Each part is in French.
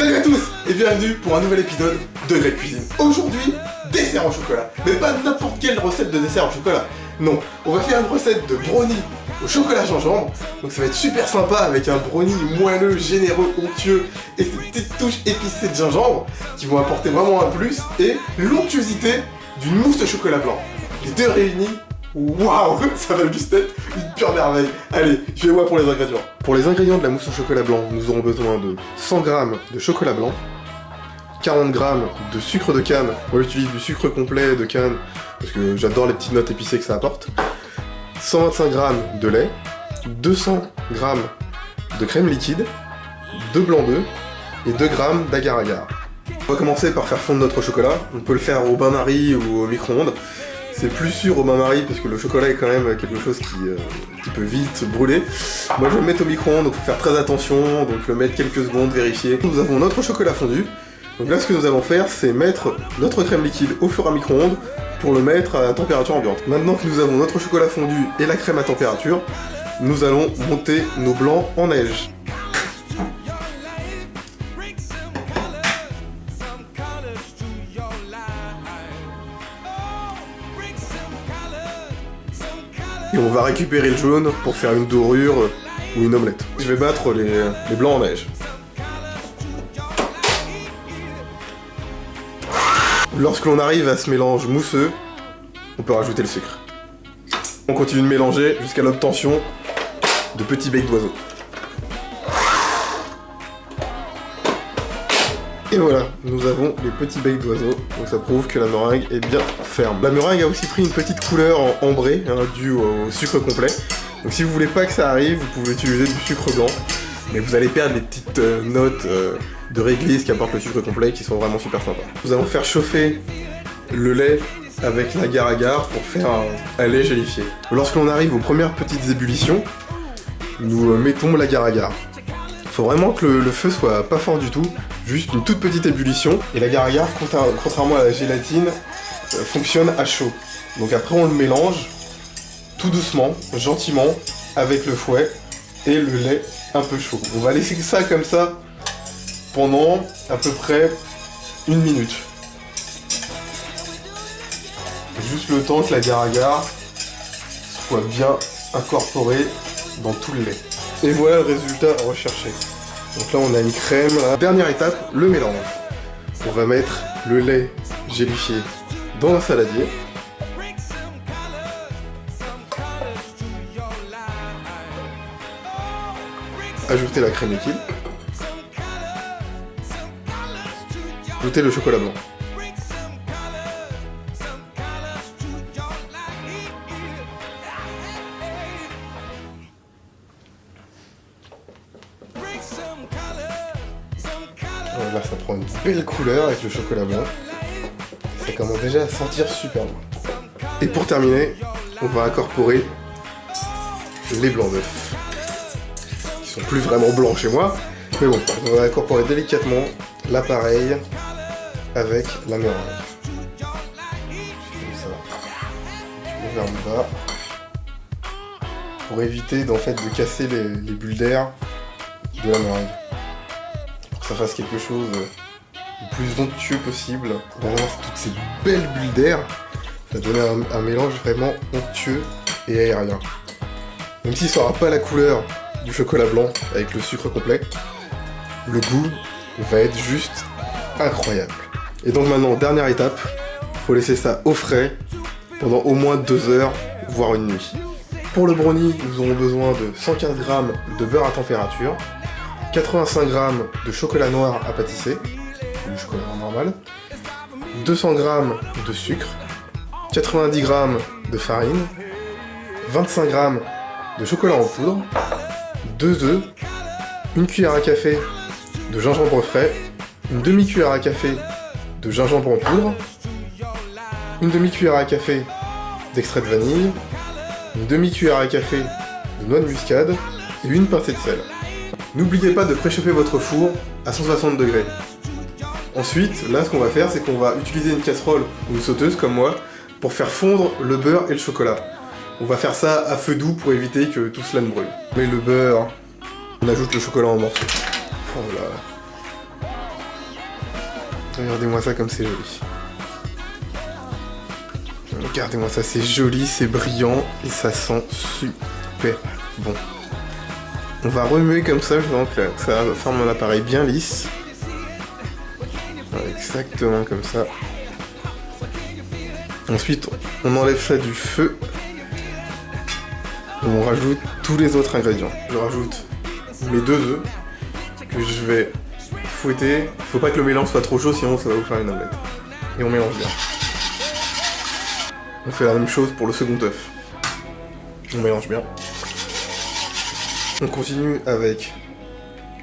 Salut à tous et bienvenue pour un nouvel épisode de Greg Cuisine. Aujourd'hui, dessert au chocolat. Mais pas n'importe quelle recette de dessert au chocolat. Non, on va faire une recette de brownie au chocolat gingembre. Donc ça va être super sympa avec un brownie moelleux, généreux, onctueux et ces petites touches épicées de gingembre qui vont apporter vraiment un plus et l'onctuosité d'une mousse de chocolat blanc. Les deux réunis, waouh, ça va juste être une pure merveille. Allez, je vais voir pour les ingrédients. Pour les ingrédients de la mousse au chocolat blanc, nous aurons besoin de 100 g de chocolat blanc, 40 g de sucre de canne. Moi j'utilise du sucre complet de canne parce que j'adore les petites notes épicées que ça apporte. 125 g de lait, 200 g de crème liquide, 2 blancs d'œufs et 2 g d'agar-agar. On va commencer par faire fondre notre chocolat. On peut le faire au bain-marie ou au micro-ondes. C'est plus sûr au bain-marie parce que le chocolat est quand même quelque chose qui peut vite brûler. Moi je vais le mettre au micro-ondes, donc il faut faire très attention, donc le mettre quelques secondes, vérifier. Nous avons notre chocolat fondu. Donc là ce que nous allons faire c'est mettre notre crème liquide au four à micro-ondes pour le mettre à température ambiante. Maintenant que nous avons notre chocolat fondu et la crème à température, nous allons monter nos blancs en neige. Et on va récupérer le jaune pour faire une dorure ou une omelette. Je vais battre les blancs en neige. Lorsque l'on arrive à ce mélange mousseux, on peut rajouter le sucre. On continue de mélanger jusqu'à l'obtention de petits becs d'oiseaux. Et voilà, nous avons les petits becs d'oiseaux, donc ça prouve que la meringue est bien ferme. La meringue a aussi pris une petite couleur en ambrée, due au sucre complet. Donc si vous voulez pas que ça arrive, vous pouvez utiliser du sucre blanc, mais vous allez perdre les petites notes de réglisse qu'apporte le sucre complet qui sont vraiment super sympas. Nous allons faire chauffer le lait avec l'agar-agar pour faire un lait gélifié. Lorsque l'on arrive aux premières petites ébullitions, nous mettons l'agar-agar. Faut vraiment que le feu soit pas fort du tout, juste une toute petite ébullition. Et l'agar-agar, contrairement à la gélatine, fonctionne à chaud. Donc après on le mélange tout doucement, gentiment, avec le fouet et le lait un peu chaud. On va laisser ça comme ça pendant à peu près 1 minute. Juste le temps que l'agar-agar soit bien incorporé dans tout le lait. Et voilà le résultat recherché. Donc là on a une crème. Dernière étape, le mélange. On va mettre le lait gélifié dans un saladier. Ajouter la crème liquide. Ajouter le chocolat blanc. Là ça prend une belle couleur avec le chocolat blanc. Ça commence déjà à sentir super bon. Et pour terminer, on va incorporer les blancs d'œufs. Qui sont plus vraiment blancs chez moi. Mais bon, on va incorporer délicatement l'appareil avec la meringue. Comme ça. Vers le bas. Pour éviter de casser les bulles d'air de la meringue. Que ça fasse quelque chose le plus onctueux possible. Vraiment, toutes ces belles bulles d'air, ça va donner un mélange vraiment onctueux et aérien. Même si ça n'aura pas la couleur du chocolat blanc avec le sucre complet, le goût va être juste incroyable. Et donc maintenant, dernière étape, faut laisser ça au frais pendant au moins 2 heures, voire une nuit. Pour le brownie, nous aurons besoin de 115 g de beurre à température, 85 g de chocolat noir à pâtisser, du chocolat normal, 200 g de sucre, 90 g de farine, 25 g de chocolat en poudre, 2 œufs, une cuillère à café de gingembre frais, une demi-cuillère à café de gingembre en poudre, une demi-cuillère à café d'extrait de vanille, une demi-cuillère à café de noix de muscade et une pincée de sel. N'oubliez pas de préchauffer votre four à 160 degrés. Ensuite, là ce qu'on va faire, c'est qu'on va utiliser une casserole ou une sauteuse comme moi pour faire fondre le beurre et le chocolat. On va faire ça à feu doux pour éviter que tout cela ne brûle. On met le beurre, on ajoute le chocolat en morceaux. Voilà. Regardez-moi ça comme c'est joli. Regardez-moi ça, c'est joli, c'est brillant et ça sent super bon. On va remuer comme ça, donc là, ça va faire mon appareil bien lisse. Voilà, exactement comme ça. Ensuite, on enlève ça du feu. Et on rajoute tous les autres ingrédients. Je rajoute mes 2 œufs que je vais fouetter. Faut pas que le mélange soit trop chaud, sinon ça va vous faire une omelette. Et on mélange bien. On fait la même chose pour le second œuf. On mélange bien. On continue avec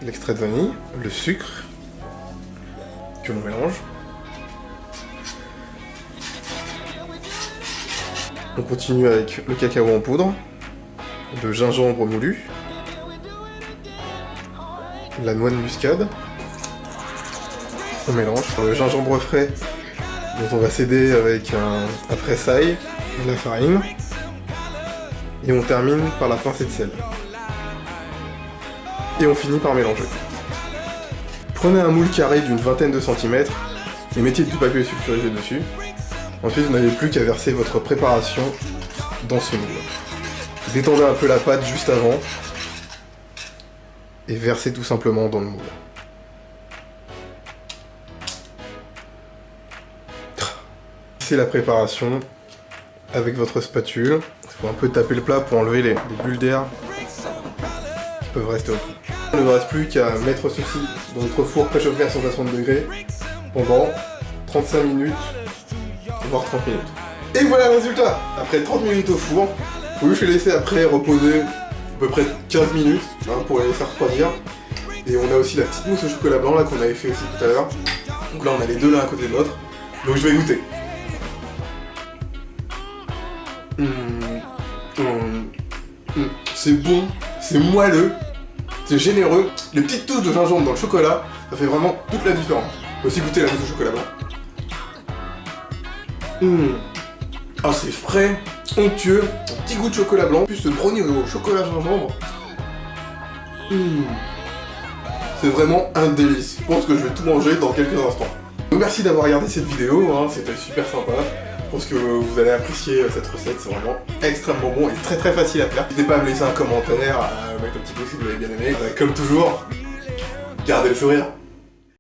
l'extrait de vanille, le sucre, que l'on mélange. On continue avec le cacao en poudre, le gingembre moulu, la noix de muscade. On mélange le gingembre frais dont on va s'aider avec un pressail, de la farine. Et on termine par la pincée de sel. Et on finit par mélanger. Prenez un moule carré d'une vingtaine de centimètres et mettez du papier sulfurisé dessus. Ensuite, vous n'avez plus qu'à verser votre préparation dans ce moule. Détendez un peu la pâte juste avant et versez tout simplement dans le moule. C'est la préparation avec votre spatule. Il faut un peu taper le plat pour enlever les bulles d'air qui peuvent rester au fond. Il ne me reste plus qu'à mettre ceci dans notre four préchauffé à 160 degrés pendant 35 minutes, voire 30 minutes. Et voilà le résultat. Après 30 minutes au four, vous pouvez les laisser après reposer à peu près 15 minutes pour les faire refroidir. Et on a aussi la petite mousse au chocolat blanc là qu'on avait fait aussi tout à l'heure. Donc là on a les deux l'un à côté de l'autre. Donc je vais goûter. C'est bon, c'est moelleux, c'est généreux. Les petites touches de gingembre dans le chocolat, ça fait vraiment toute la différence. Aussi goûter la mousse au chocolat blanc. Ah c'est frais, onctueux, un petit goût de chocolat blanc, plus ce brownie au chocolat gingembre. C'est vraiment un délice. Je pense que je vais tout manger dans quelques instants. Donc merci d'avoir regardé cette vidéo, c'était super sympa. Je pense que vous allez apprécier cette recette, c'est vraiment extrêmement bon et très très facile à faire. N'hésitez pas à me laisser un commentaire, à mettre un petit pouce si vous l'avez bien aimé. Comme toujours, gardez le sourire.